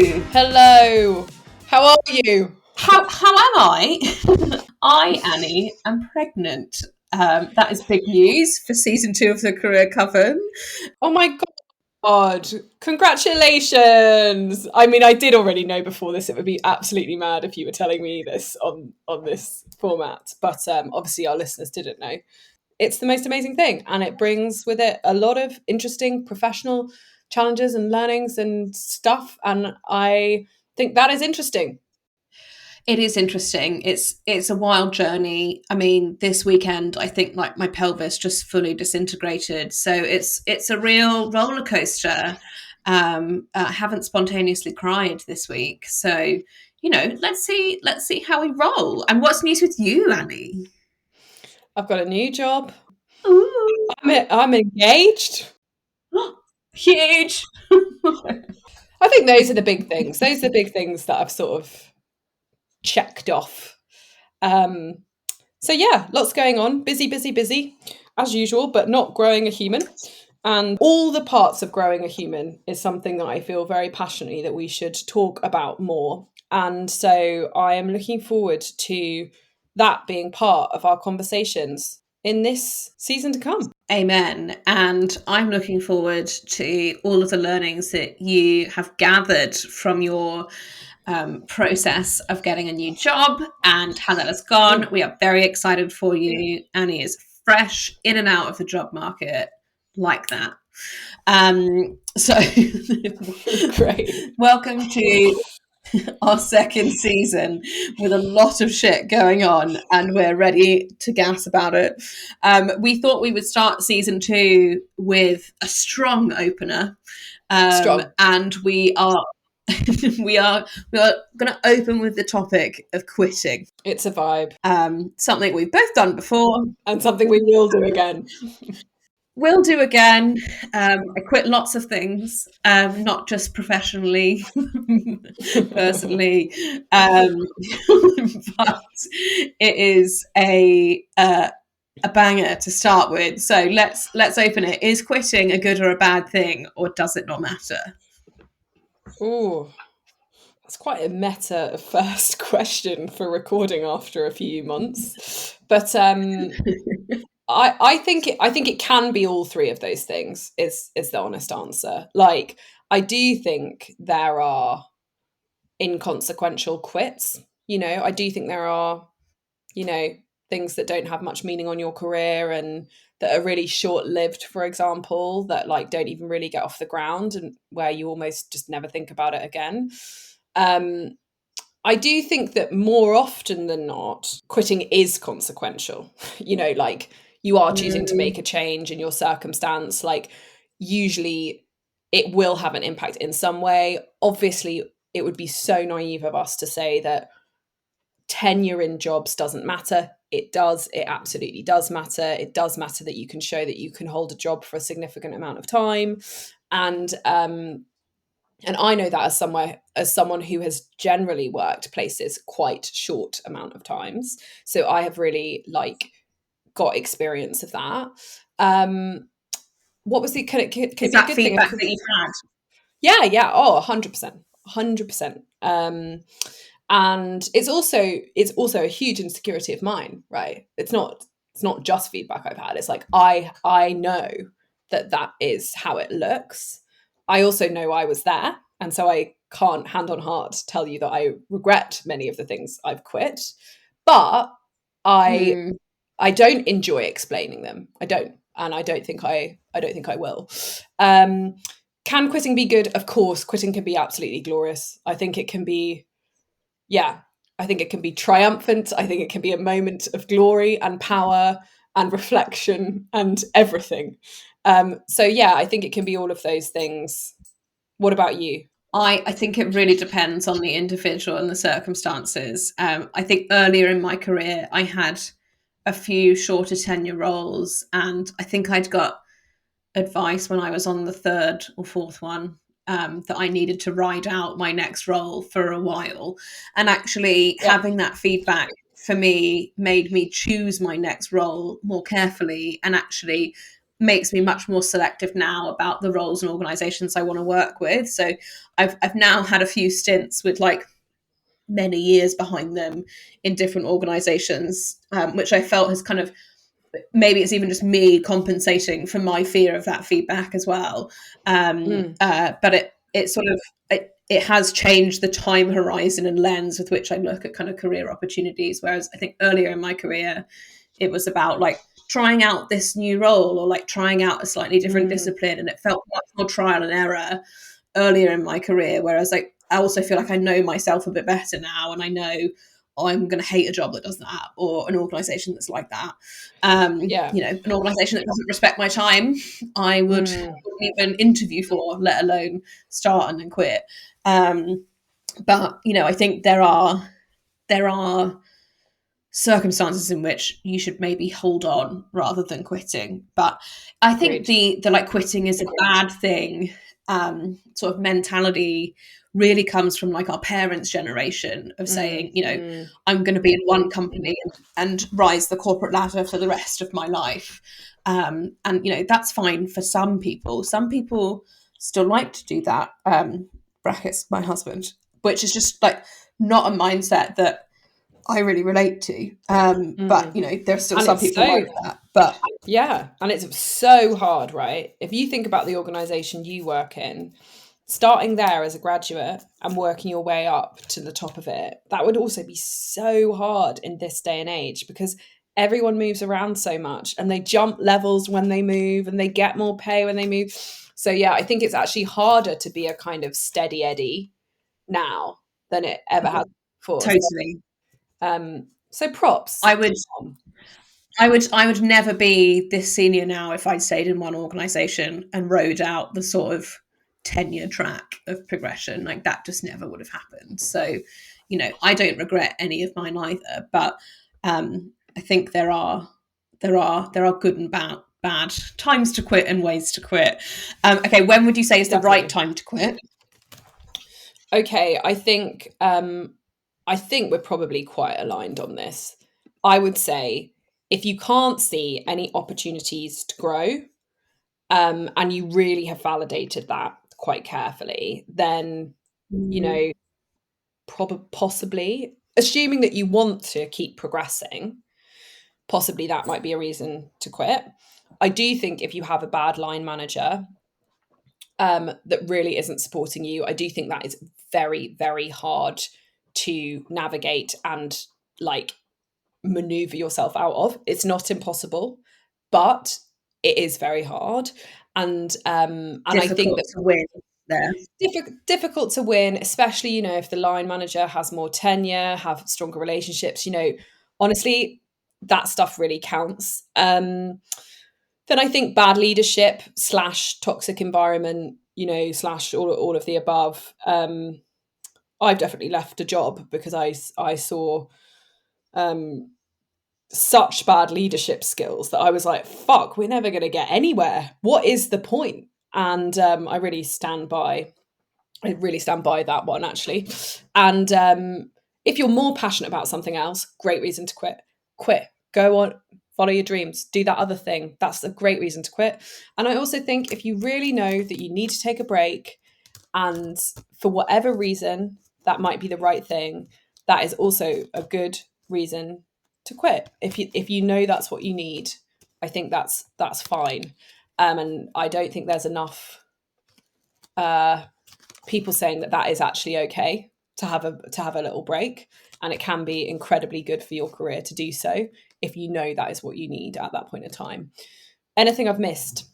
Hello. Hello. How are you? How am I? I, Annie, am pregnant. That is big news for season 2 of the Career Coven. Oh my God. Congratulations. I mean, I did already know before this. It would be absolutely mad if you were telling me this on this format. But obviously our listeners didn't know. It's the most amazing thing. And it brings with it a lot of interesting professional challenges and learnings and stuff. And I think that is interesting. It is interesting. It's a wild journey. I mean, this weekend, I think like my pelvis just fully disintegrated. So it's a real roller coaster. I haven't spontaneously cried this week. So, let's see how we roll. And what's news with you, Annie? I've got a new job. Ooh. I'm engaged. Huge. I think those are the big things. Those are the big things that I've sort of checked off. So yeah, lots going on. Busy, as usual, but not growing a human. And all the parts of growing a human is something that I feel very passionately that we should talk about more. And so I am looking forward to that being part of our conversations in this season to come. Amen. And I'm looking forward to all of the learnings that you have gathered from your process of getting a new job and how that has gone. We are very excited for you. Annie is fresh in and out of the job market like that. So Great. Welcome to our second season with a lot of shit going on, and we're ready to gas about it. We thought we would start season 2 with a strong opener, and we are going to open with the topic of quitting. It's a vibe. Something we've both done before, and something we will do again. Will do again. I quit lots of things, not just professionally, personally, but it is a banger to start with. So let's open it. Is quitting a good or a bad thing, or does it not matter? Ooh, that's quite a meta first question for recording after a few months, but I think it can be all three of those things. Is the honest answer. Like, I do think there are inconsequential quits. I do think there are, things that don't have much meaning on your career and that are really short-lived, for example, that like don't even really get off the ground and where you almost just never think about it again. I do think that more often than not, quitting is consequential. Like you are choosing to make a change in your circumstance. Like usually it will have an impact in some way. Obviously, it would be so naive of us to say that tenure in jobs doesn't matter. It does. It absolutely does matter. It does matter that you can show that you can hold a job for a significant amount of time. And I know that as someone who has generally worked places quite short amount of times. So I have really got experience of that. What was the could Is be a that good feedback thing? that you've had? Yeah. Oh, 100%. 100%. And it's also a huge insecurity of mine, right? It's not just feedback I've had. It's like I know that is how it looks. I also know I was there, and so I can't hand on heart tell you that I regret many of the things I've quit, but I don't enjoy explaining them. I don't, and I don't think I will. Can quitting be good? Of course, quitting can be absolutely glorious. I think it can be I think it can be triumphant. I think it can be a moment of glory and power and reflection and everything. So yeah, I think it can be all of those things. What about you? I think it really depends on the individual and the circumstances. I think earlier in my career, I had a few shorter tenure roles, and I think I'd got advice when I was on the third or fourth one that I needed to ride out my next role for a while. And actually having that feedback for me made me choose my next role more carefully and actually makes me much more selective now about the roles and organizations I want to work with. So I've now had a few stints with like many years behind them in different organizations, which I felt has kind of, maybe it's even just me compensating for my fear of that feedback as well. But it sort of, it has changed the time horizon and lens with which I look at kind of career opportunities. Whereas I think earlier in my career, it was about like trying out this new role or like trying out a slightly different discipline, and it felt much more trial and error earlier in my career. Whereas like I also feel like I know myself a bit better now, and I know I'm going to hate a job that does that, or an organization that's like that. Yeah. An organization that doesn't respect my time, I wouldn't even interview for, let alone start and then quit. But I think there are circumstances in which you should maybe hold on rather than quitting. But I think Agreed. the like quitting is a bad thing sort of mentality really comes from like our parents' generation of saying, I'm going to be in one company and rise the corporate ladder for the rest of my life. And that's fine for some people. Some people still like to do that. Brackets my husband, which is just like not a mindset that I really relate to. But there's still And some it's people so, like that. But yeah, and it's so hard, right? If you think about the organization you work in, starting there as a graduate and working your way up to the top of it, that would also be so hard in this day and age, because everyone moves around so much and they jump levels when they move and they get more pay when they move. So yeah, I think it's actually harder to be a kind of steady Eddie now than it ever has before. totally, So props I to would Tom. I would never be this senior now if I'd stayed in one organization and rode out the sort of tenure track of progression. Like that just never would have happened. So, I don't regret any of mine either. But I think there are good and bad times to quit and ways to quit. Okay, when would you say is the right Definitely. time to quit? Okay, I think we're probably quite aligned on this. I would say if you can't see any opportunities to grow, and you really have validated that quite carefully, then you Mm. know, possibly, assuming that you want to keep progressing, possibly that might be a reason to quit. I do think if you have a bad line manager that really isn't supporting you, I do think that is very, very hard to navigate and like maneuver yourself out of. It's not impossible, but it is very hard. And I think Difficult that to win there. difficult to win, especially if the line manager has more tenure, have stronger relationships. Honestly, that stuff really counts. Then I think bad leadership slash toxic environment, slash all of the above. I've definitely left a job because I saw um, such bad leadership skills that I was like, fuck, we're never going to get anywhere. What is the point? And I really stand by that one, actually. And if you're more passionate about something else, great reason to quit. Quit. Go on, follow your dreams, do that other thing. That's a great reason to quit. And I also think if you really know that you need to take a break, and for whatever reason that might be the right thing, that is also a good reason to quit. If you know that's what you need, I think that's fine. And I don't think there's enough people saying that is actually okay to have a little break, and it can be incredibly good for your career to do so if you know that is what you need at that point in time. Anything I've missed?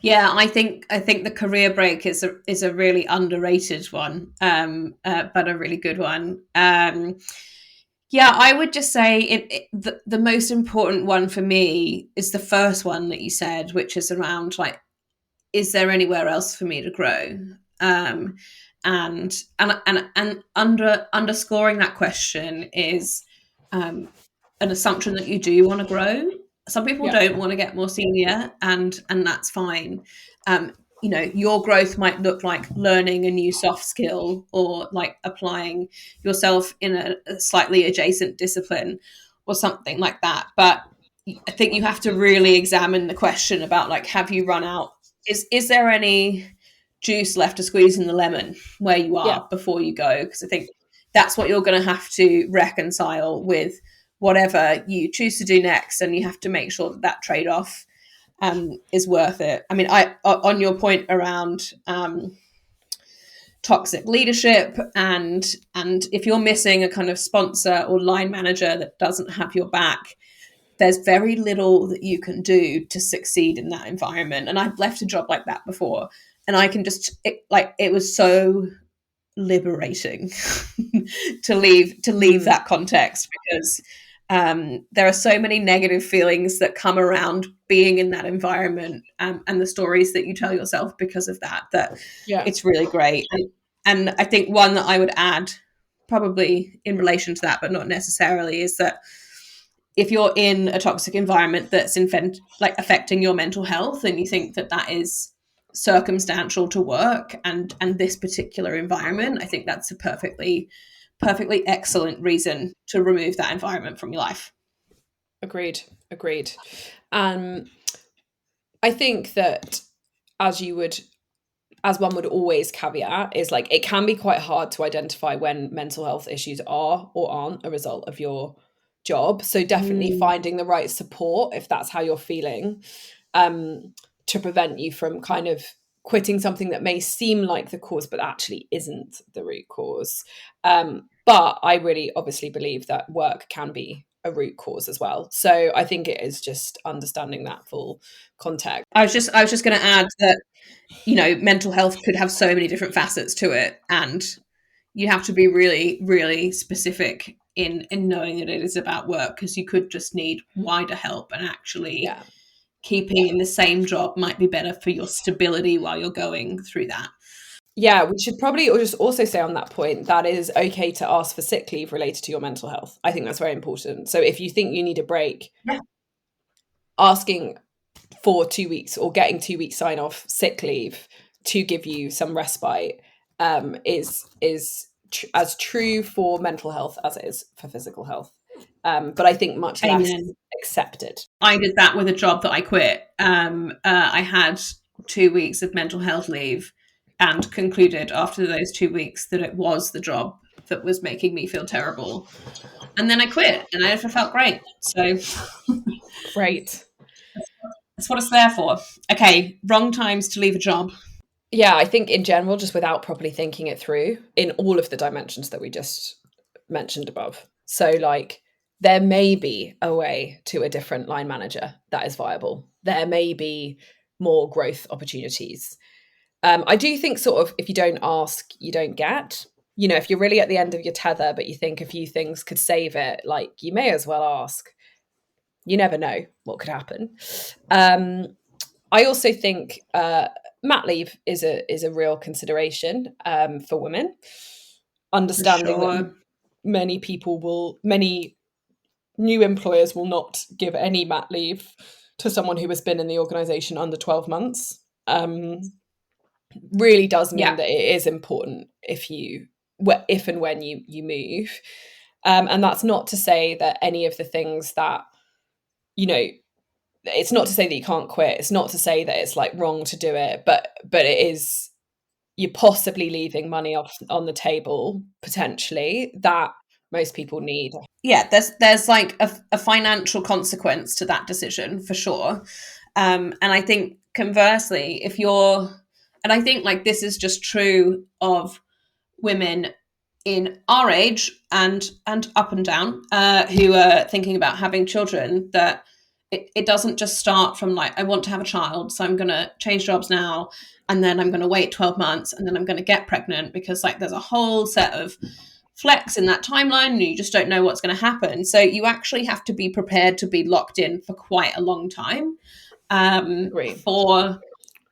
Yeah, I think the career break is a really underrated one, but a really good one. Yeah, I would just say the most important one for me is the first one that you said, which is around like, is there anywhere else for me to grow? Um, and underscoring that question is an assumption that you do want to grow. Some people Yeah. don't want to get more senior, and that's fine. Your growth might look like learning a new soft skill or like applying yourself in a slightly adjacent discipline or something like that. But I think you have to really examine the question about like, have you run out? Is there any juice left to squeeze in the lemon where you Yeah. are before you go? Because I think that's what you're going to have to reconcile with whatever you choose to do next, and you have to make sure that that trade off is worth it. I mean, I on your point around toxic leadership, and if you're missing a kind of sponsor or line manager that doesn't have your back, there's very little that you can do to succeed in that environment. And I've left a job like that before, and I can just it was so liberating to leave that context, because there are so many negative feelings that come around being in that environment, and the stories that you tell yourself because of that Yeah. it's really great. And I think one that I would add, probably in relation to that but not necessarily, is that if you're in a toxic environment that's affecting your mental health, and you think that that is circumstantial to work and this particular environment, I think that's a perfectly excellent reason to remove that environment from your life. Agreed. I think that, as you would as one would always caveat, is like, it can be quite hard to identify when mental health issues are or aren't a result of your job. So definitely finding the right support, if that's how you're feeling, to prevent you from kind of quitting something that may seem like the cause but actually isn't the root cause. But I really obviously believe that work can be a root cause as well. So I think it is just understanding that full context. I was just going to add that, mental health could have so many different facets to it, and you have to be really, really specific in knowing that it is about work, because you could just need wider help, and actually keeping in the same job might be better for your stability while you're going through that. Yeah, we should probably just also say on that point that it is okay to ask for sick leave related to your mental health. I think that's very important. So if you think you need a break, asking for 2 weeks or getting 2 weeks sign off sick leave to give you some respite is as true for mental health as it is for physical health. But I think much less accepted. I did that with a job that I quit. I had 2 weeks of mental health leave, and concluded after those 2 weeks that it was the job that was making me feel terrible. And then I quit, and I felt great. So Great. That's what it's there for. Okay, wrong times to leave a job. Yeah, I think in general, just without properly thinking it through in all of the dimensions that we just mentioned above. So, like, there may be a way to a different line manager that is viable. There may be more growth opportunities. I do think, sort of, if you don't ask, you don't get. If you're really at the end of your tether, but you think a few things could save it, like, you may as well ask. You never know what could happen. I also think mat leave is a real consideration for women. Understanding that many new employers will not give any mat leave to someone who has been in the organisation under 12 months. Really does mean that it is important if and when you move. And that's not to say that any of the things that, it's not to say that you can't quit. It's not to say that it's like wrong to do it, but it is, you're possibly leaving money on the table potentially that most people need. Yeah, there's like a financial consequence to that decision for sure. And I think conversely, and I think like this is just true of women in our age and up and down, who are thinking about having children, that it doesn't just start from like, I want to have a child, so I'm going to change jobs now, and then I'm going to wait 12 months, and then I'm going to get pregnant, because like there's a whole set of flex in that timeline, and you just don't know what's going to happen. So you actually have to be prepared to be locked in for quite a long time, for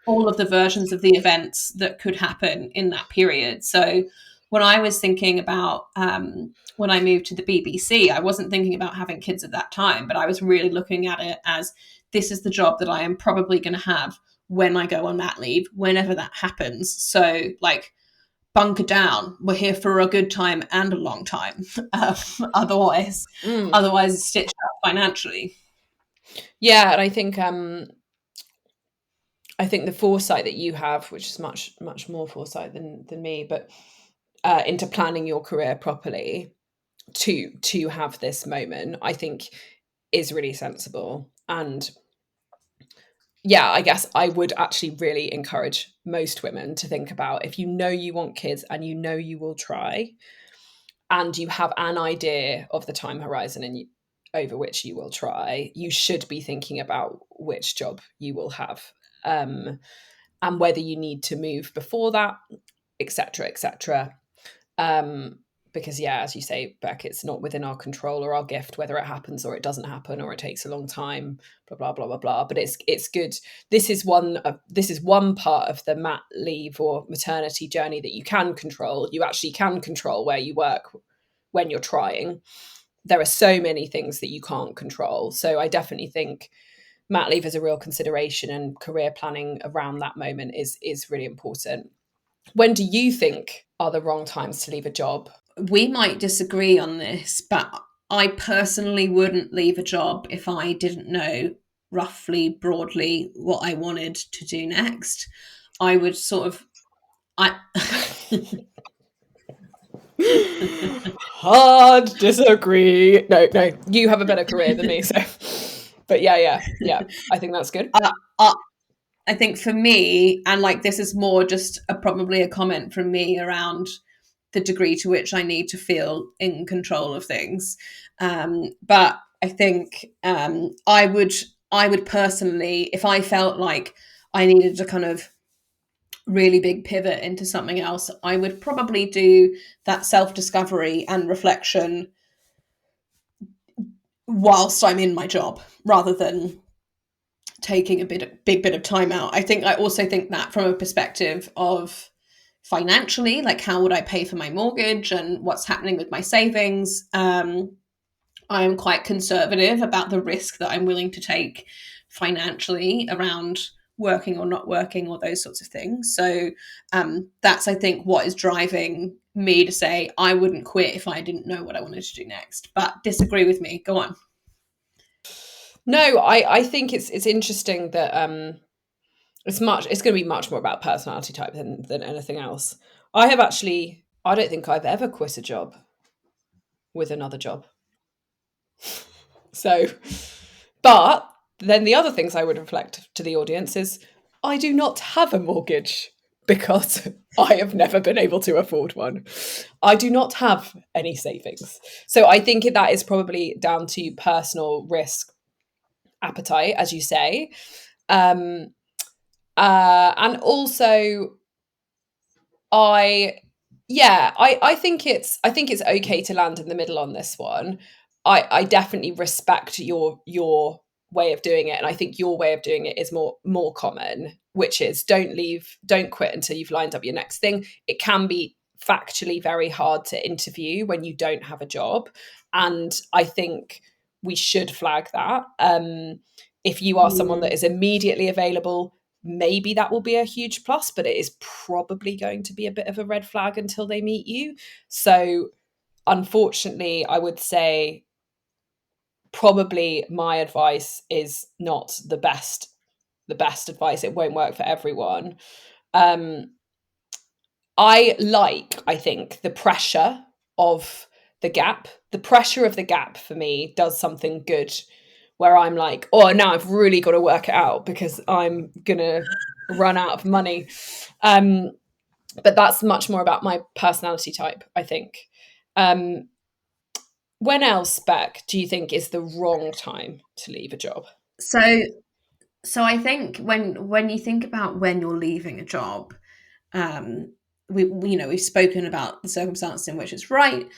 all of the versions of the events that could happen in that period. So when I was thinking about when I moved to the BBC, I wasn't thinking about having kids at that time, but I was really looking at it as, this is the job that I am probably going to have when I go on that leave, whenever that happens. So like, bunker down. We're here for a good time and a long time. Otherwise it's stitched up financially. Yeah, and I think the foresight that you have, which is much more foresight than me, but into planning your career properly to have this moment, I think is really sensible. And yeah, I guess I would actually really encourage most women to think about, if you know you want kids and you know you will try, and you have an idea of the time horizon over which you will try, you should be thinking about which job you will have, and whether you need to move before that, etc., etc. Um, because yeah, as you say, Beck, it's not within our control or our gift whether it happens or it doesn't happen or it takes a long time. Blah blah blah blah blah. But it's good. This is one part of the mat leave or maternity journey that you can control. You actually can control where you work when you're trying. There are so many things that you can't control. So I definitely think mat leave is a real consideration, and career planning around that moment is really important. When do you think are the wrong times to leave a job? We might disagree on this, but I personally wouldn't leave a job if I didn't know roughly, broadly what I wanted to do next. I would sort of, I. Hard disagree. No, no, you have a better career than me. So, but yeah. I think that's good. I, I think for me, and like this is more just probably a comment from me around the degree to which I need to feel in control of things. But I think I would personally, if I felt like I needed to kind of really big pivot into something else, I would probably do that self discovery and reflection whilst I'm in my job rather than taking a big bit of time out. I also think that from a perspective of financially, like how would I pay for my mortgage and what's happening with my savings. I am quite conservative about the risk that I'm willing to take financially around working or not working or those sorts of things. So that's, I think, what is driving me to say I wouldn't quit if I didn't know what I wanted to do next. But disagree with me. Go on. No, I think it's interesting that it's going to be much more about personality type than anything else. I don't think I've ever quit a job with another job. So, but then the other things I would reflect to the audience is I do not have a mortgage because I have never been able to afford one. I do not have any savings. So I think that is probably down to personal risk appetite, as you say. Um, and also I I think it's okay to land in the middle on this one. I definitely respect your way of doing it, and I think your way of doing it is more common, which is don't quit until you've lined up your next thing. It can be factually very hard to interview when you don't have a job, and I think we should flag that. If you are someone that Mm. is immediately available, maybe that will be a huge plus, but it is probably going to be a bit of a red flag until they meet you. So, unfortunately, I would say probably my advice is not the best advice. It won't work for everyone. Um, I think, the pressure of the gap. The pressure of the gap for me does something good where I'm like, oh, now I've really got to work it out because I'm going to run out of money. Um, but that's much more about my personality type, I think. Um, when else, Beck, do you think is the wrong time to leave a job? So, so I think when you think about when you're leaving a job, um, we've spoken about the circumstances in which it's right.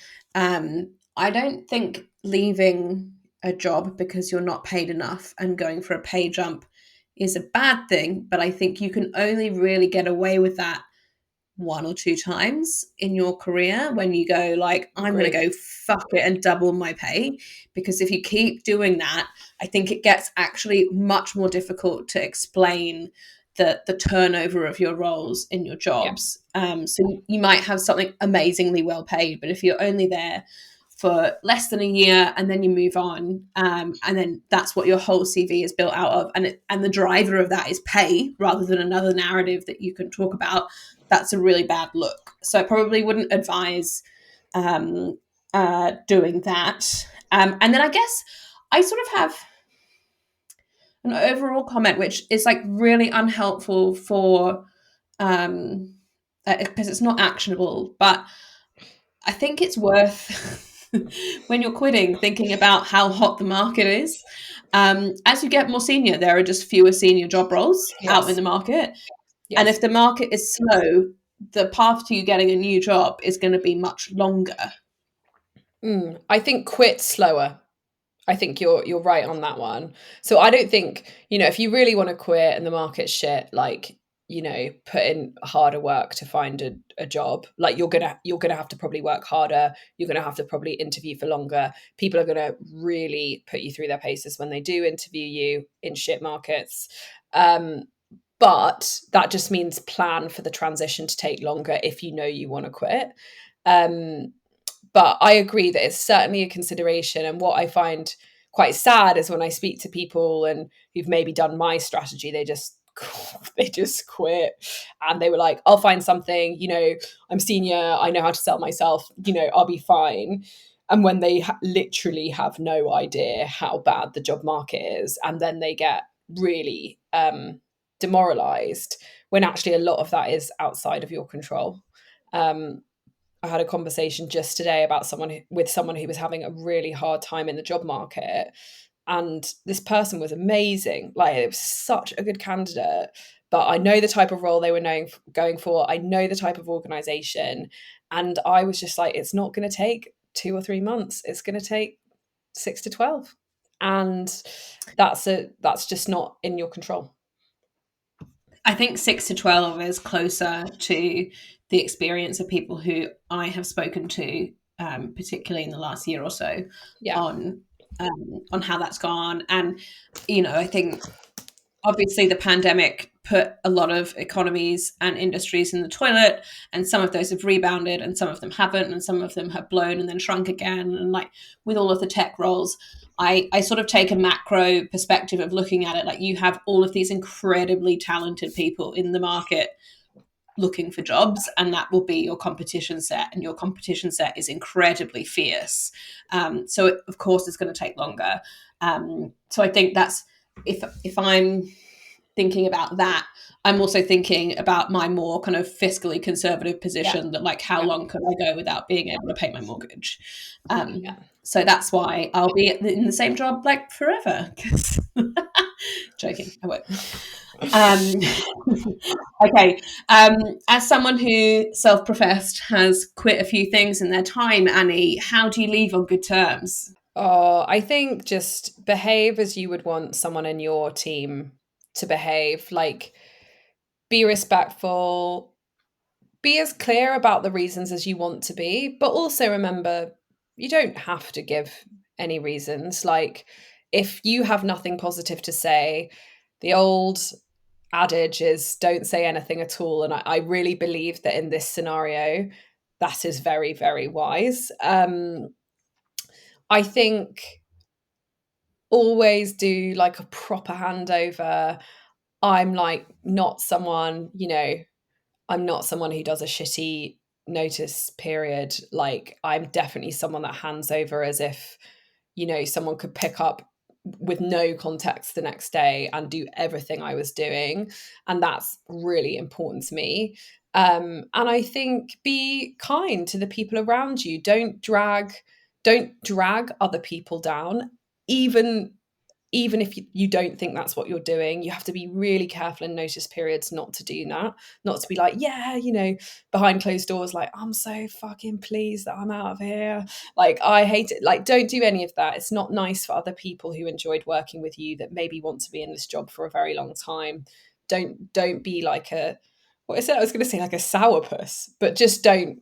I don't think leaving a job because you're not paid enough and going for a pay jump is a bad thing, but I think you can only really get away with that one or two times in your career when you go like, I'm going to Agreed. go fuck it and double my pay. Because if you keep doing that, I think it gets actually much more difficult to explain the turnover of your roles in your Yeah. jobs. So you might have something amazingly well paid, but if you're only there for less than a year, and then you move on, and then that's what your whole CV is built out of, and the driver of that is pay rather than another narrative that you can talk about. That's a really bad look. So I probably wouldn't advise doing that. And then I guess I sort of have an overall comment, which is like really unhelpful for because it's not actionable, but I think it's worth when you're quitting thinking about how hot the market is. As you get more senior, there are just fewer senior job roles out in Yes. the market, and if Yes. the market is slow, the path to you getting a new job is going to be much longer. I think quit slower. I think you're right on that one. So I don't think, if you really want to quit and the market's shit, like, put in harder work to find a job. Like you're gonna have to probably work harder. You're gonna have to probably interview for longer. People are gonna really put you through their paces when they do interview you in shit markets. But that just means plan for the transition to take longer if you know you want to quit. Um, but I agree that it's certainly a consideration. And what I find quite sad is when I speak to people and who've maybe done my strategy, they just quit, and they were like, I'll find something, I'm senior, I know how to sell myself, I'll be fine. And when they literally have no idea how bad the job market is, and then they get really demoralized, when actually a lot of that is outside of your control. um, I had a conversation just today about with someone who was having a really hard time in the job market. And this person was amazing. Like, it was such a good candidate. But I know the type of role they were going for. I know the type of organization. And I was just like, it's not going to take 2 or 3 months. It's going to take 6 to 12. And that's just not in your control. I think 6 to 12 is closer to the experience of people who I have spoken to, particularly in the last year or so, Yeah. on how that's gone. And I think obviously the pandemic put a lot of economies and industries in the toilet, and some of those have rebounded and some of them haven't, and some of them have blown and then shrunk again. And like with all of the tech roles, I sort of take a macro perspective of looking at it. Like, you have all of these incredibly talented people in the market looking for jobs, and that will be your competition set, and your competition set is incredibly fierce. So of course it's going to take longer. So I think that's, if I'm thinking about that, I'm also thinking about my more kind of fiscally conservative Yeah. position, that like, how Yeah. long could I go without being able to pay my mortgage? Yeah. So that's why I'll be in the same job like forever. Joking, I won't. Um, okay. As someone who self-professed has quit a few things in their time, Annie, how do you leave on good terms? Oh, I think just behave as you would want someone in your team to behave. Like, be respectful, be as clear about the reasons as you want to be, but also remember, you don't have to give any reasons. Like, if you have nothing positive to say, the old adage is don't say anything at all. And I really believe that in this scenario, that is very, very wise. I think always do like a proper handover. I'm like not someone, I'm not someone who does a shitty notice period. Like, I'm definitely someone that hands over as if, someone could pick up with no context the next day and do everything I was doing. And that's really important to me. And I think be kind to the people around you. Don't drag other people down, even if you don't think that's what you're doing. You have to be really careful in notice periods not to do that, not to be like, yeah, behind closed doors, like, I'm so fucking pleased that I'm out of here. Like, I hate it. Like, don't do any of that. It's not nice for other people who enjoyed working with you, that maybe want to be in this job for a very long time. Don't be like what is it? I was going to say like a sourpuss, but just don't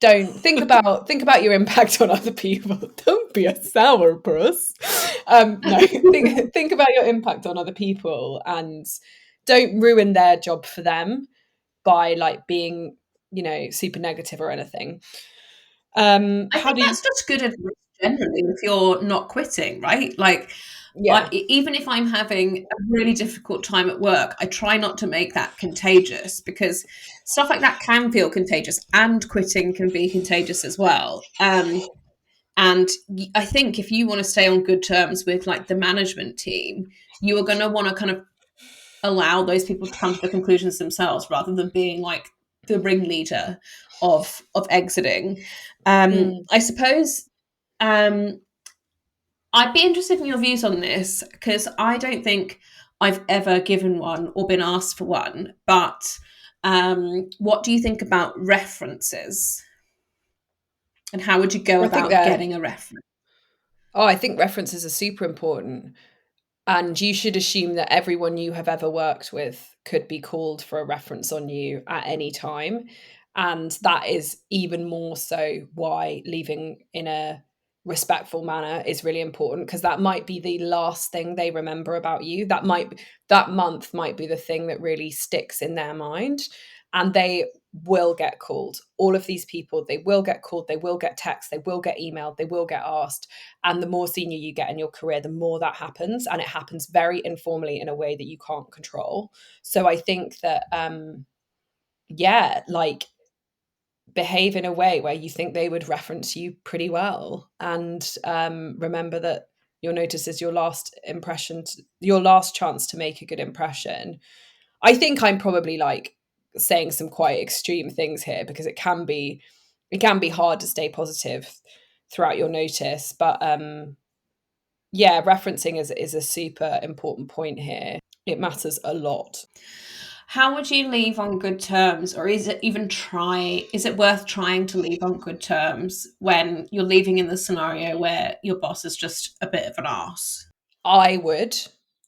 think about your impact on other people. Don't be a sourpuss. No, think about your impact on other people, and don't ruin their job for them by like being, super negative or anything. I How think do you? that's just good advice generally if you're not quitting, right? Like, Yeah. even if I'm having a really difficult time at work, I try not to make that contagious, because stuff like that can feel contagious, and quitting can be contagious as well. And I think if you want to stay on good terms with like the management team, you are going to want to kind of allow those people to come to the conclusions themselves, rather than being like the ringleader of exiting. Mm. I suppose um, I'd be interested in your views on this, because I don't think I've ever given one or been asked for one. But what do you think about references, and how would you go I think about they're. getting a reference? Oh, I think references are super important. And you should assume that everyone you have ever worked with could be called for a reference on you at any time. And that is even more so why leaving in a respectful manner is really important, because that might be the last thing they remember about you. That month might be the thing that really sticks in their mind, and they will get called. All of these people, they will get called, they will get text, they will get emailed, they will get asked. And the more senior you get in your career, the more that happens. And it happens very informally in a way that you can't control. So I think that, yeah, like behave in a way where you think they would reference you pretty well. And remember that your notice is your last impression, your last chance to make a good impression. I think I'm probably like saying some quite extreme things here, because it can be hard to stay positive throughout your notice. But yeah, referencing is a super important point here. It matters a lot. How would you leave on good terms, or is it worth trying to leave on good terms when you're leaving in the scenario where your boss is just a bit of an arse? I would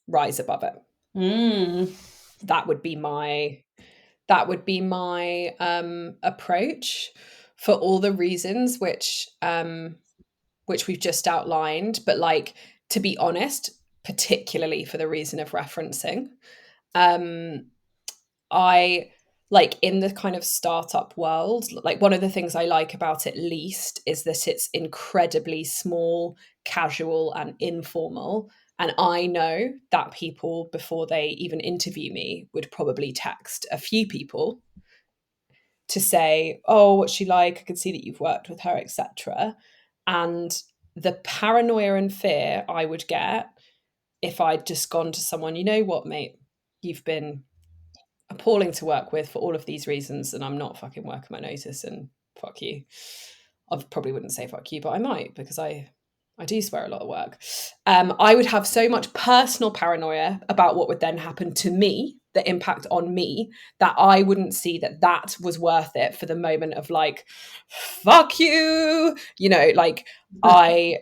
rise above it. Mm. That would be my approach, for all the reasons which we've just outlined. But like, to be honest, particularly for the reason of referencing, um, I like, in the kind of startup world, like one of the things I like about it least is that it's incredibly small, casual, and informal. And I know that people, before they even interview me, would probably text a few people to say, "Oh, what's she like? I can see that you've worked with her, etc." And the paranoia and fear I would get if I'd just gone to someone, "You know what, mate? You've been appalling to work with for all of these reasons, and I'm not fucking working my notice, and fuck you." I probably wouldn't say fuck you, but I might, because I do swear a lot of work. I would have so much personal paranoia about what would then happen to me, the impact on me, that I wouldn't see that that was worth it for the moment of like, fuck you, like, I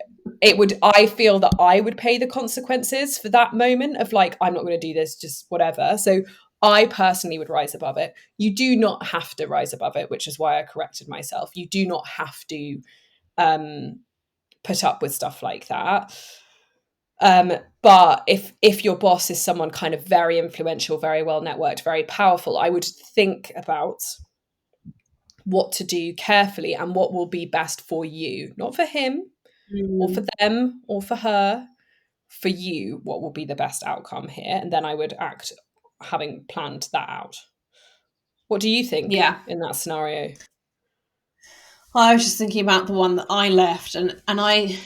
feel that I would pay the consequences for that moment of like, I'm not going to do this, just whatever. So I personally would rise above it. You do not have to rise above it, which is why I corrected myself. You do not have to um, put up with stuff like that. But if your boss is someone kind of very influential, very well networked, very powerful, I would think about what to do carefully and what will be best for you, not for him or for Mm. them or for her, for you, what will be the best outcome here. And then I would act having planned that out. What do you think Yeah. in that scenario? I was just thinking about the one that I left, and I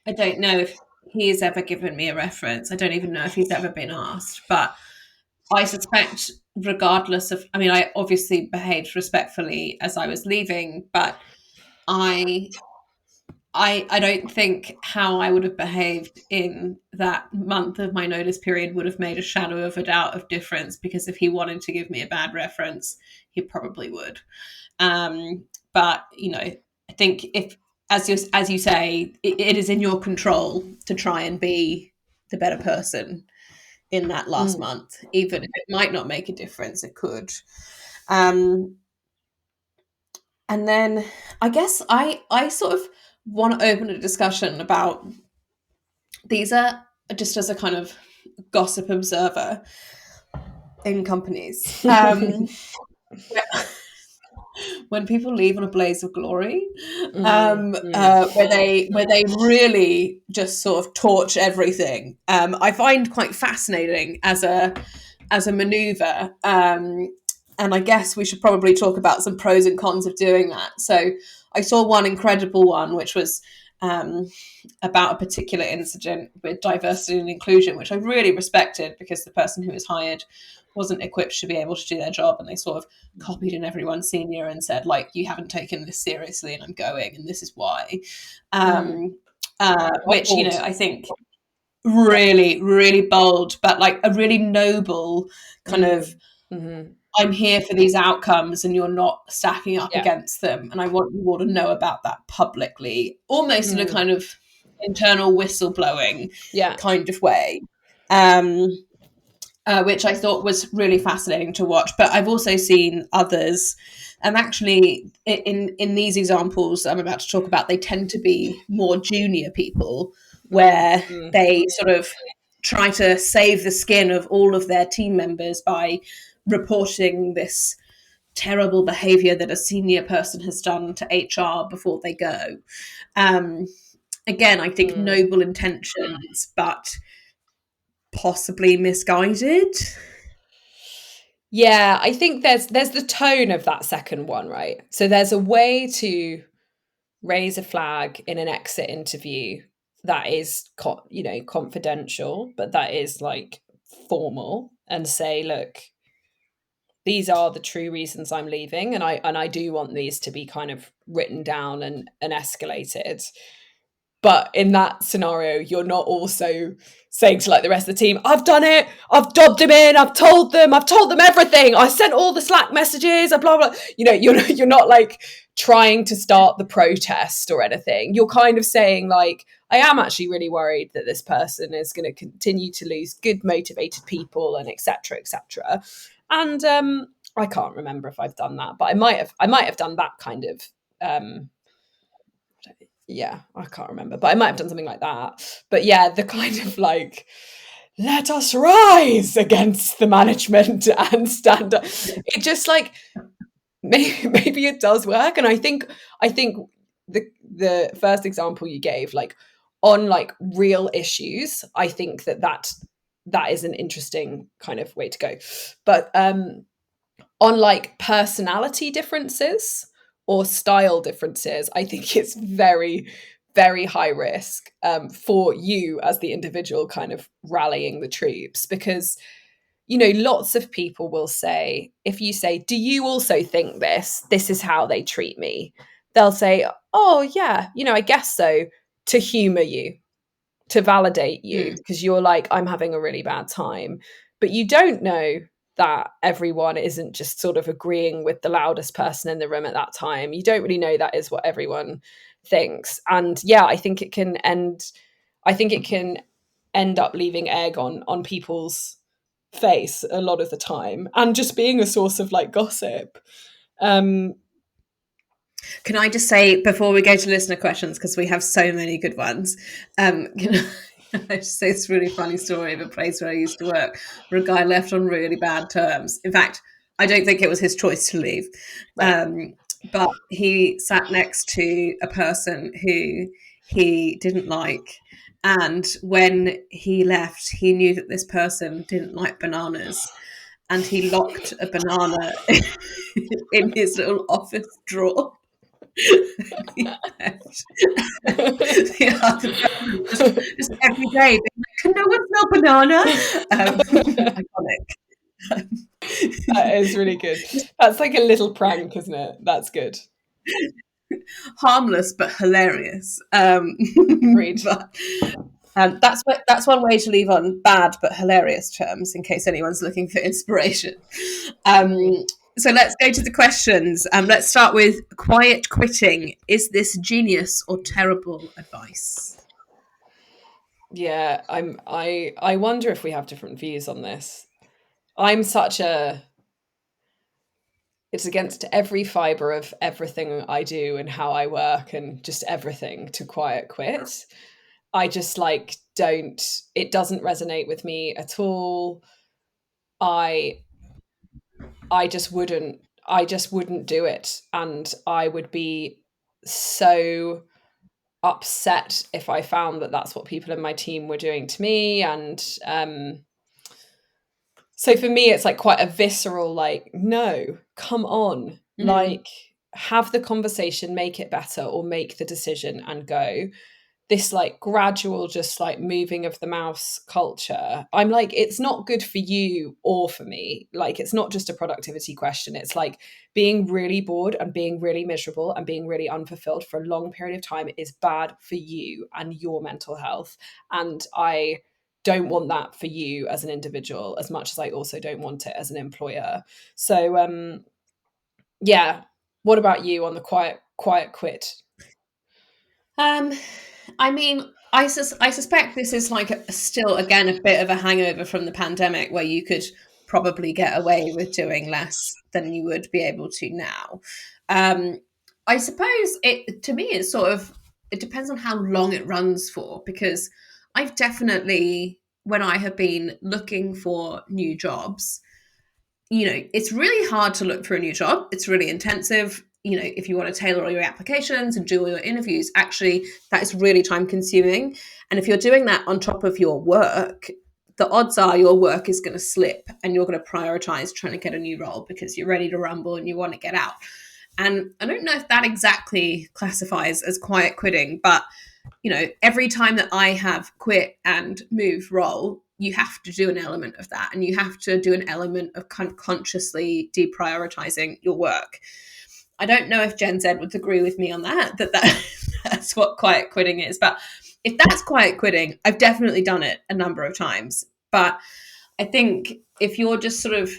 don't know if he has ever given me a reference. I don't even know if he's ever been asked, but I suspect, regardless of, I mean, I obviously behaved respectfully as I was leaving, but I I don't think how I would have behaved in that month of my notice period would have made a shadow of a doubt of difference, because if he wanted to give me a bad reference, he probably would. But I think, if, as you say, it is in your control to try and be the better person in that last Mm. month, even if it might not make a difference, it could. Um, and then I guess I sort of want to open a discussion about, these are just as a kind of gossip observer in companies. when people leave on a blaze of glory, Mm, mm, where they really just sort of torch everything. I find quite fascinating as a maneuver. And I guess we should probably talk about some pros and cons of doing that. So I saw one incredible one, which was um, about a particular incident with diversity and inclusion, which I really respected because the person who was hired wasn't equipped to be able to do their job, and they sort of copied in everyone senior and said, like, you haven't taken this seriously and I'm going and this is why. mm. um, which, Bold. I think really, really bold, but like a really noble kind of, Mm, mhm. I'm here for these outcomes and you're not stacking up Yeah. against them. And I want you all to know about that publicly, almost in a Mm, kind of internal whistleblowing yeah. kind of way. Um, which I thought was really fascinating to watch. But I've also seen others, and actually, in these examples I'm about to talk about, they tend to be more junior people, Mm, where mm, they sort of try to save the skin of all of their team members by reporting this terrible behavior that a senior person has done to HR before they go. Um, Again, I think mm. noble intentions, but possibly misguided. Yeah, I think there's the tone of that second one, right? So there's a way to raise a flag in an exit interview that is confidential, but that is like formal, and say, look, these are the true reasons I'm leaving, and I do want these to be kind of written down and escalated. But in that scenario, you're not also saying to like the rest of the team, I've done it, I've dobbed him in, I've told them everything, I sent all the Slack messages, blah blah. You're not like trying to start the protest or anything. You're kind of saying like, I am actually really worried that this person is going to continue to lose good motivated people, and etc. etc. And I can't remember if I've done that, but I might have done that kind of yeah, I can't remember, but I might have done something like that. But yeah, the kind of like, let us rise against the management and stand up. It just like maybe it does work. And I think the first example you gave, like on like real issues, I think that is an interesting kind of way to go. But on like personality differences or style differences, I think it's very, very high risk for you as the individual kind of rallying the troops. Because, lots of people will say, if you say, do you also think this? This is how they treat me. They'll say, oh, yeah, I guess so, to humor you, to validate you, Mm. because you're like, I'm having a really bad time. But you don't know that everyone isn't just sort of agreeing with the loudest person in the room at that time. You don't really know that is what everyone thinks. And yeah, I think it can end up leaving egg on people's face a lot of the time, and just being a source of like gossip. um Can I just say before we go to listener questions, because we have so many good ones, can I just say this really funny story of a place where I used to work, where a guy left on really bad terms. In fact, I don't think it was his choice to leave, right. but he sat next to a person who he didn't like. And when he left, he knew that this person didn't like bananas, and he locked a banana in his little office drawer. The left. The other person just every day being like, can no one smell banana? Iconic. That is really good. That's like a little prank, isn't it? That's good. Harmless but hilarious. Agreed. But that's one way to leave on bad but hilarious terms, in case anyone's looking for inspiration. Mm. Um, so let's go to the questions. Let's start with quiet quitting. Is this genius or terrible advice? Yeah, I wonder if we have different views on this. I'm such a it's against every fiber of everything I do and how I work and just everything to quiet quit. I just like don't it doesn't resonate with me at all. I I just wouldn't I just wouldn't do it. And I would be so upset if I found that that's what people in my team were doing to me. And so for me, it's like quite a visceral, like, no, come on, Mm. like, have the conversation, make it better, or make the decision and go. This like gradual, just like moving of the mouse culture, I'm like, it's not good for you or for me. Like, it's not just a productivity question. It's like being really bored and being really miserable and being really unfulfilled for a long period of time is bad for you and your mental health. And I don't want that for you as an individual as much as I also don't want it as an employer. So yeah. What about you on the quiet quit? Um, I mean, I suspect this is like still again a bit of a hangover from the pandemic, where you could probably get away with doing less than you would be able to now. Um, I suppose it to me it's sort of it depends on how long it runs for, because I've definitely, when I have been looking for new jobs, it's really hard to look for a new job. It's really intensive. If you want to tailor all your applications and do all your interviews, actually, that is really time consuming. And if you're doing that on top of your work, the odds are your work is going to slip and you're going to prioritize trying to get a new role because you're ready to rumble and you want to get out. And I don't know if that exactly classifies as quiet quitting, but every time that I have quit and moved role, you have to do an element of that, and you have to do an element of consciously deprioritizing your work. I don't know if Gen Z would agree with me on that that's what quiet quitting is, but if that's quiet quitting, I've definitely done it a number of times. But I think if you're just sort of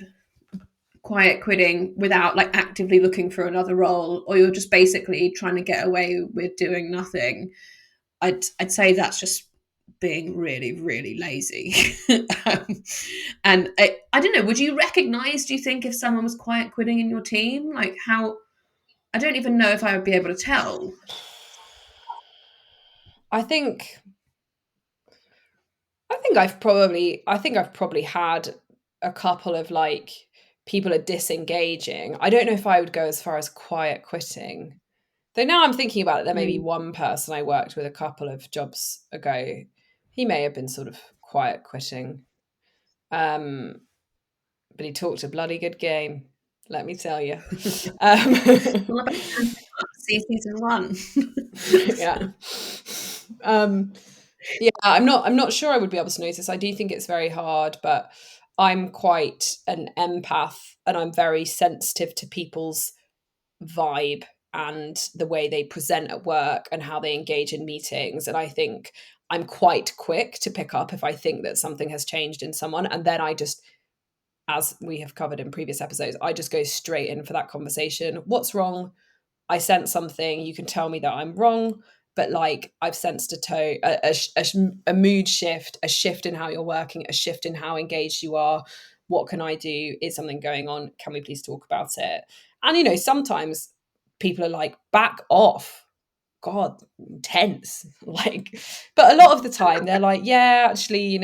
quiet quitting without like actively looking for another role, or you're just basically trying to get away with doing nothing, I'd say that's just being really, really lazy. um, and I don't know, would you recognize, do you think, if someone was quiet quitting in your team? Like how, I don't even know if I would be able to tell. I think I think I've probably had a couple of like people are disengaging. I don't know if I would go as far as quiet quitting. Though now I'm thinking about it, there may be Mm. one person I worked with a couple of jobs ago. He may have been sort of quiet quitting. Um, but he talked a bloody good game, let me tell you. All about see season one. Yeah. Um, yeah, I'm not sure I would be able to notice. I do think it's very hard, but I'm quite an empath and I'm very sensitive to people's vibe and the way they present at work and how they engage in meetings. And I think I'm quite quick to pick up if I think that something has changed in someone. And then I just, as we have covered in previous episodes, I just go straight in for that conversation. What's wrong? I sense something. You can tell me that I'm wrong, but like I've sensed a tone, a mood shift, a shift in how you're working, a shift in how engaged you are. What can I do? Is something going on? Can we please talk about it? And sometimes people are like, back off. God, tense. Like, but a lot of the time they're like, yeah, actually,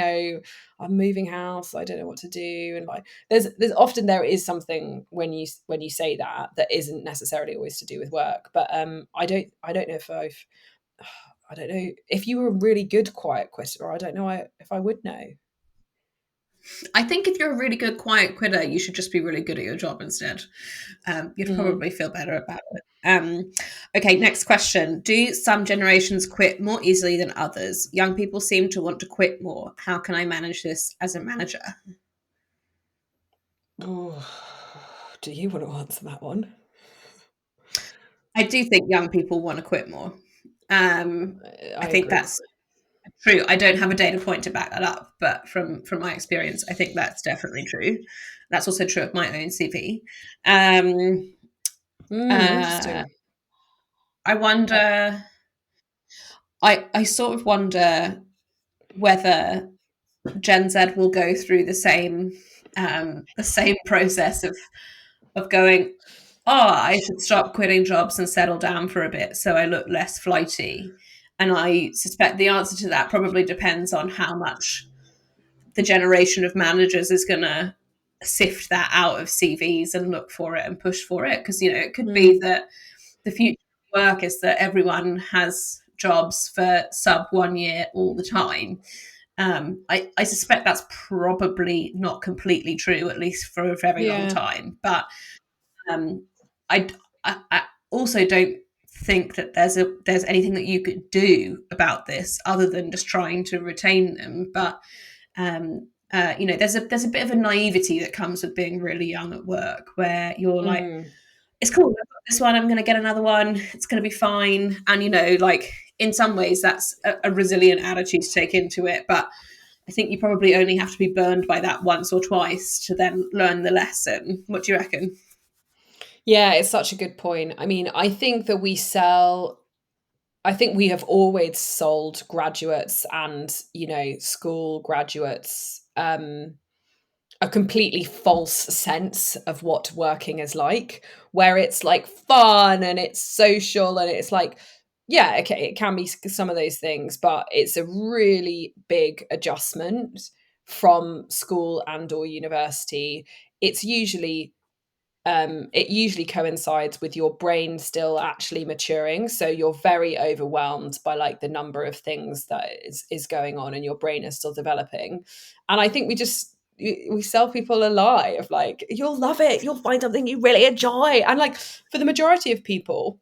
I'm moving house. I don't know what to do. And like, there's often there is something when you say that isn't necessarily always to do with work. But I don't know if I don't know if you were a really good quiet quitter. Or I don't know if I would know. I think if you're a really good quiet quitter, you should just be really good at your job instead. You'd Mm. probably feel better about it. Okay, next question. Do some generations quit more easily than others? Young people seem to want to quit more. How can I manage this as a manager? Oh, do you want to answer that one? I do think young people want to quit more. I I think agree. that's true. I don't have a data point to back that up, but from my experience, I think that's definitely true. That's also true of my own CV. Um, uh, Interesting. I Uh, wonder. I sort of wonder whether Gen Z will go through the same process of going, oh, I should stop quitting jobs and settle down for a bit so I look less flighty. And I suspect the answer to that probably depends on how much the generation of managers is going to sift that out of CVs and look for it and push for it, because it could be Mm. that the future of work is that everyone has jobs for sub 1 year all the time. I suspect that's probably not completely true, at least for a very long Yeah. time. But um, I, I also don't think that there's anything that you could do about this other than just trying to retain them. But there's a bit of a naivety that comes with being really young at work, where you're like, Mm. it's cool, I've got this one, I'm going to get another one, it's going to be fine. And like, in some ways that's a resilient attitude to take into it, but I think you probably only have to be burned by that once or twice to then learn the lesson. What do you reckon? Yeah, it's such a good point. I mean, I think we have always sold graduates and, school graduates a completely false sense of what working is like, where it's like fun and it's social and it's like, yeah, okay, it can be some of those things, but it's a really big adjustment from school and or university. It's usually it usually coincides with your brain still actually maturing, so you're very overwhelmed by like the number of things that is going on and your brain is still developing. And I think we sell people a lie of like, you'll love it, you'll find something you really enjoy. And like, for the majority of people,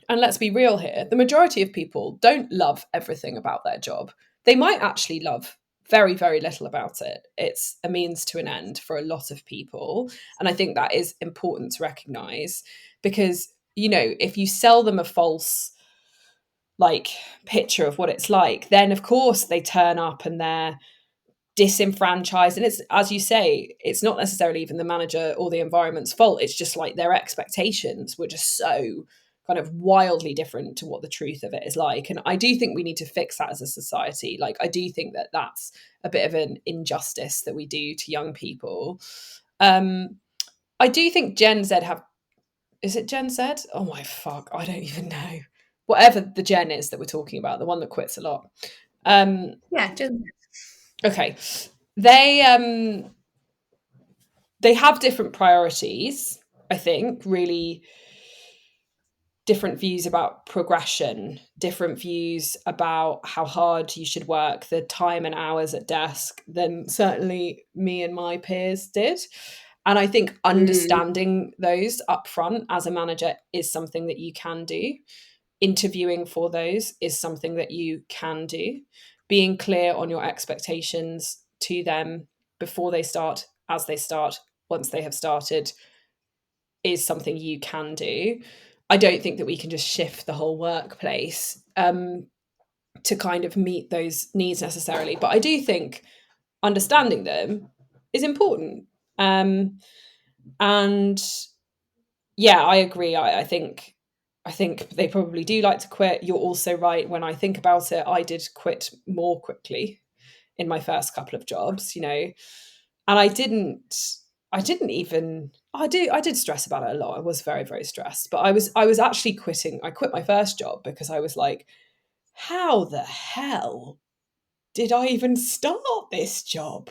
and let's be real here, the majority of people don't love everything about their job. They might actually love very, very little about it. It's a means to an end for a lot of people. And I think that is important to recognize, because, if you sell them a false like picture of what it's like, then of course they turn up and they're disenfranchised. And it's, as you say, it's not necessarily even the manager or the environment's fault. It's just like their expectations were just so kind of wildly different to what the truth of it is like. And I do think we need to fix that as a society. Like, I do think that that's a bit of an injustice that we do to young people. I do think Gen Z have, is it Gen Z? Oh my fuck, I don't even know. Whatever the Gen is that we're talking about, the one that quits a lot. Yeah, just Okay. They they have different priorities, I think, really different views about progression, different views about how hard you should work, the time and hours at desk than certainly me and my peers did. And I think mm, understanding those upfront as a manager is something that you can do. Interviewing for those is something that you can do. Being clear on your expectations to them before they start, as they start, once they have started, is something you can do. I don't think that we can just shift the whole workplace to kind of meet those needs necessarily. But I do think understanding them is important. And yeah, I agree. I think they probably do like to quit. You're also right. When I think about it, I did quit more quickly in my first couple of jobs, and I didn't even I did stress about it a lot. I was very, very stressed. But I was actually quitting. I quit my first job because I was like, how the hell did I even start this job?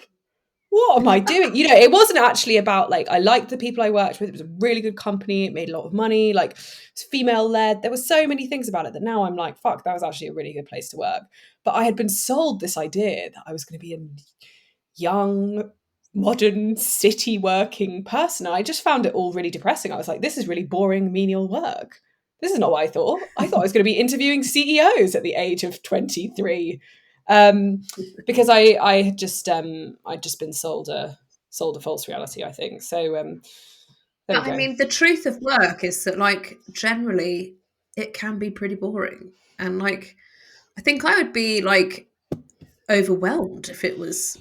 What am I doing? It wasn't actually about like, I liked the people I worked with. It was a really good company. It made a lot of money. Like, it's female led. There were so many things about it that now I'm like, fuck, that was actually a really good place to work. But I had been sold this idea that I was going to be a young, modern, city working person. I just found it all really depressing. I was like, this is really boring, menial work. This is not what I thought. I thought I was going to be interviewing CEOs at the age of 23. Because I had just I'd just been sold a false reality, I think. So there we I go. mean, the truth of work is that, like, generally it can be pretty boring. And, like, I think I would be, like, overwhelmed if it was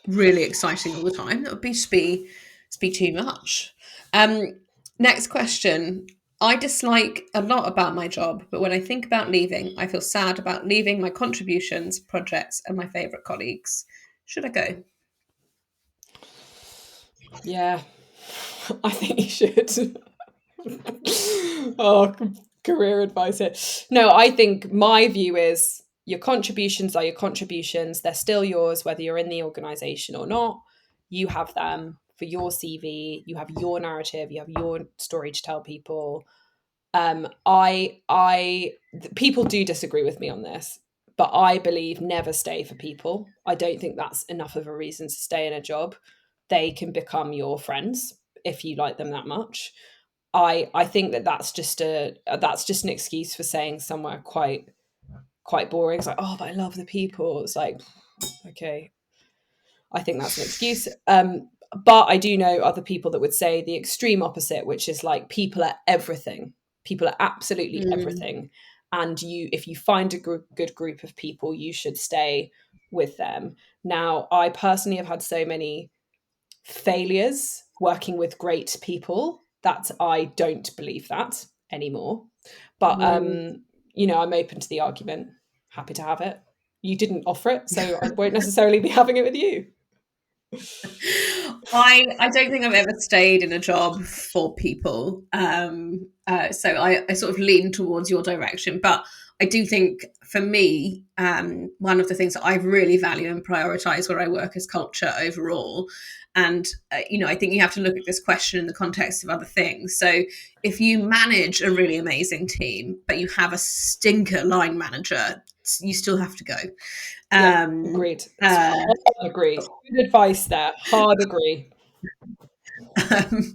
really exciting all the time. That would be too much. Um, Next question. I dislike a lot about my job, but when I think about leaving, I feel sad about leaving my contributions, projects, and my favourite colleagues. Should I go? Yeah, I think you should. Oh, career advice here. No, I think my view is your contributions are your contributions. They're still yours, whether you're in the organization or not. You have them for your CV, you have your narrative, you have your story to tell people. People do disagree with me on this, but I believe never stay for people. I don't think that's enough of a reason to stay in a job. They can become your friends if you like them that much. I think that's just an excuse for saying somewhere quite boring. It's like, oh, but I love the people. It's like, okay, I think that's an excuse. But I do know other people that would say the extreme opposite, which is like people are everything. People are absolutely Mm. everything. And if you find a good group of people, you should stay with them. Now, I personally have had so many failures working with great people that I don't believe that anymore. But Mm. I'm open to the argument. Happy to have it. You didn't offer it, so I won't necessarily be having it with you. I don't think I've ever stayed in a job for people. So I sort of lean towards your direction. But I do think for me, one of the things that I really value and prioritize where I work is culture overall. And, I think you have to look at this question in the context of other things. So if you manage a really amazing team, but you have a stinker line manager, you still have to go. Yeah, Um, agreed. uh, Hard agree. Good advice there. Hard agree. Um,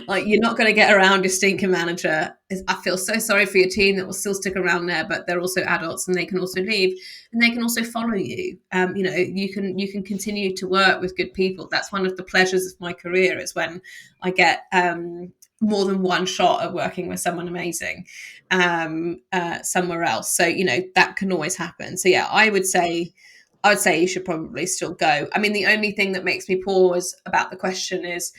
like you're not going to get around your stinking manager. I feel so sorry for your team that will still stick around there, but they're also adults and they can also leave and they can also follow you. You can continue to work with good people. That's one of the pleasures of my career is when I get more than one shot at working with someone amazing somewhere else. So that can always happen. So yeah, I would say you should probably still go. I mean, the only thing that makes me pause about the question is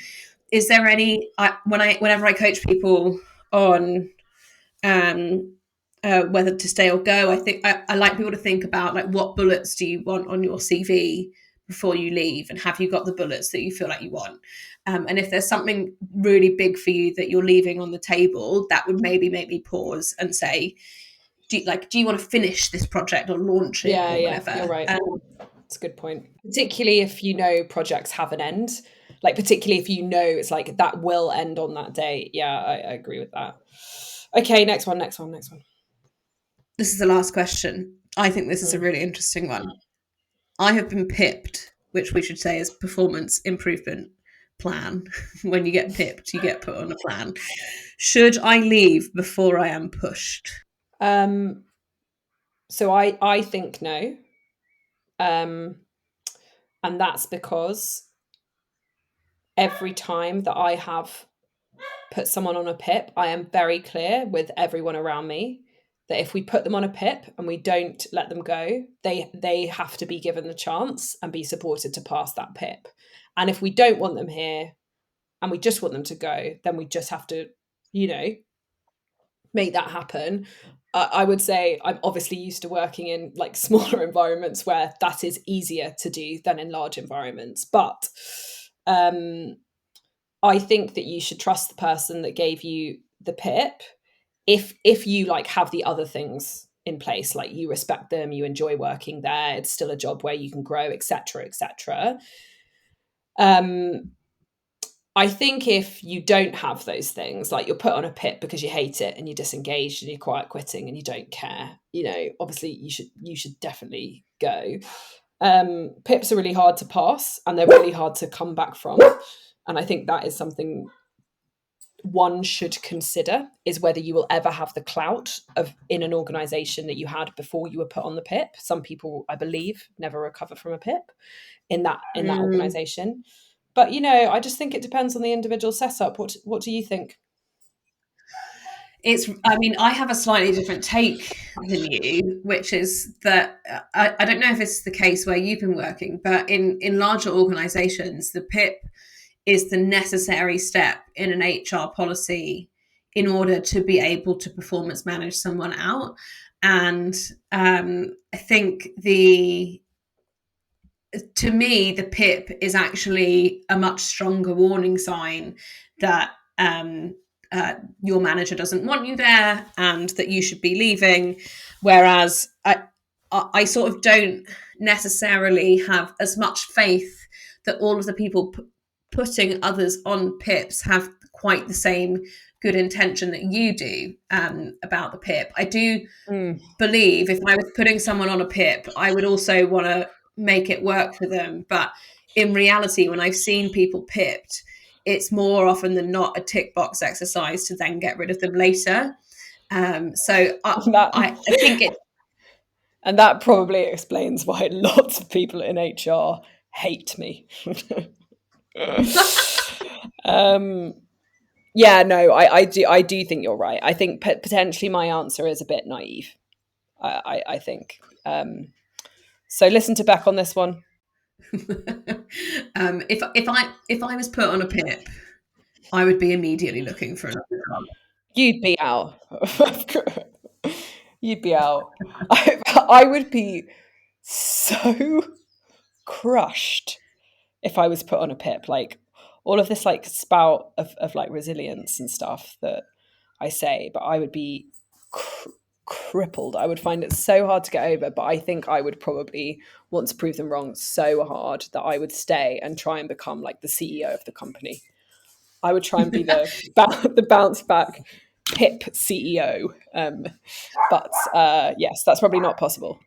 there any whenever I coach people on whether to stay or go, I think I like people to think about like what bullets do you want on your CV before you leave, and have you got the bullets that you feel like you want, and if there's something really big for you that you're leaving on the table, that would maybe make me pause and say, do you want to finish this project or launch it Yeah, or yeah, you're whatever. right. That's a good point. Particularly if you know projects have an end. Like particularly if you know it's like that will end on that day. Yeah, I agree with that. Okay, next one, next one, next one. This is the last question. I think this is a Mm. really interesting one. I have been pipped, which we should say is performance improvement plan. When you get pipped, you get put on a plan. Should I leave before I am pushed? Um, so I think no. Um, and that's because every time that I have put someone on a pip, I am very clear with everyone around me that if we put them on a pip and we don't let them go, they have to be given the chance and be supported to pass that pip. And if we don't want them here and we just want them to go, then we just have to, you know, make that happen. I would say I'm obviously used to working in like smaller environments where that is easier to do than in large environments. But um, I think that you should trust the person that gave you the pip if you like have the other things in place, like you respect them, you enjoy working there, it's still a job where you can grow, etc., etc. Um, I think if you don't have those things, like you're put on a pip because you hate it and you're disengaged and you're quiet quitting and you don't care, obviously you should definitely go. Pips are really hard to pass and they're really hard to come back from. And I think that is something one should consider is whether you will ever have the clout of in an organization that you had before you were put on the pip. Some people, I believe, never recover from a pip in that Mm, organization. But I just think it depends on the individual setup. What do you think? I mean, I have a slightly different take than you, which is that I don't know if it's the case where you've been working, but in larger organizations, the PIP is the necessary step in an HR policy in order to be able to performance manage someone out. And I think to me, the PIP is actually a much stronger warning sign that your manager doesn't want you there and that you should be leaving. Whereas I sort of don't necessarily have as much faith that all of the people putting others on PIPs have quite the same good intention that you do about the PIP. I do believe if I was putting someone on a PIP, I would also want to make it work for them. But in reality, when I've seen people PIPed, it's more often than not a tick box exercise to then get rid of them later. So That I think it. and that probably explains why lots of people in HR hate me. Yeah, no, I do think you're right. I think potentially my answer is a bit naive. I think. So listen to Beck on this one. If I was put on a PIP, I would be immediately looking for another job. You'd be out. You'd be out. I would be so crushed if I was put on a PIP. Like all of this like spout of like resilience and stuff that I say, but I would be crippled. I would find it so hard to get over, but I think I would probably want to prove them wrong so hard that I would stay and try and become like the CEO of the company. I would try and be the bounce back PIP CEO. But yes, that's probably not possible.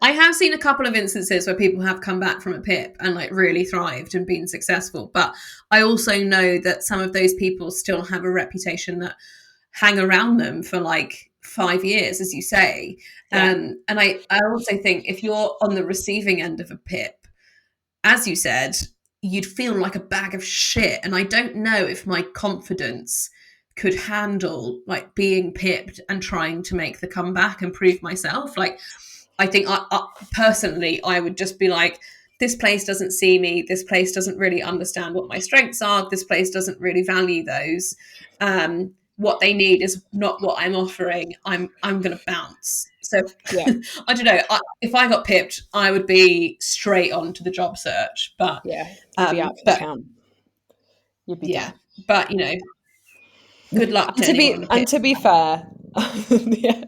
I have seen a couple of instances where people have come back from a PIP and like really thrived and been successful. But I also know that some of those people still have a reputation that hang around them for like 5 years, as you say. Yeah. And I also think if you're on the receiving end of a PIP, as you said, you'd feel like a bag of shit. And I don't know if my confidence could handle like being pipped and trying to make the comeback and prove myself. Like, I think personally, I would just be like, this place doesn't see me. This place doesn't really understand what my strengths are. This place doesn't really value those. What they need is not what I'm offering. I'm going to bounce. So Yeah. I don't know. If I got pipped, I would be straight on to the job search. But Yeah. You'd be out for the count. You'd be yeah, done. but good luck to anyone on a PIP. To be fair, yeah,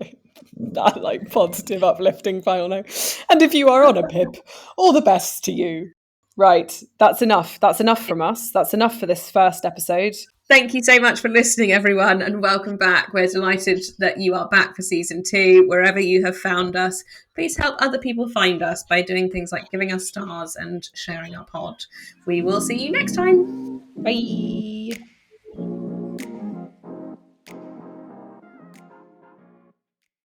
that like positive, uplifting final note. And if you are on a PIP, all the best to you. Right, that's enough. That's enough from us. That's enough for this first episode. Thank you so much for listening, everyone, and welcome back. We're delighted that you are back for season 2. Wherever you have found us, please help other people find us by doing things like giving us stars and sharing our pod. We will see you next time. Bye.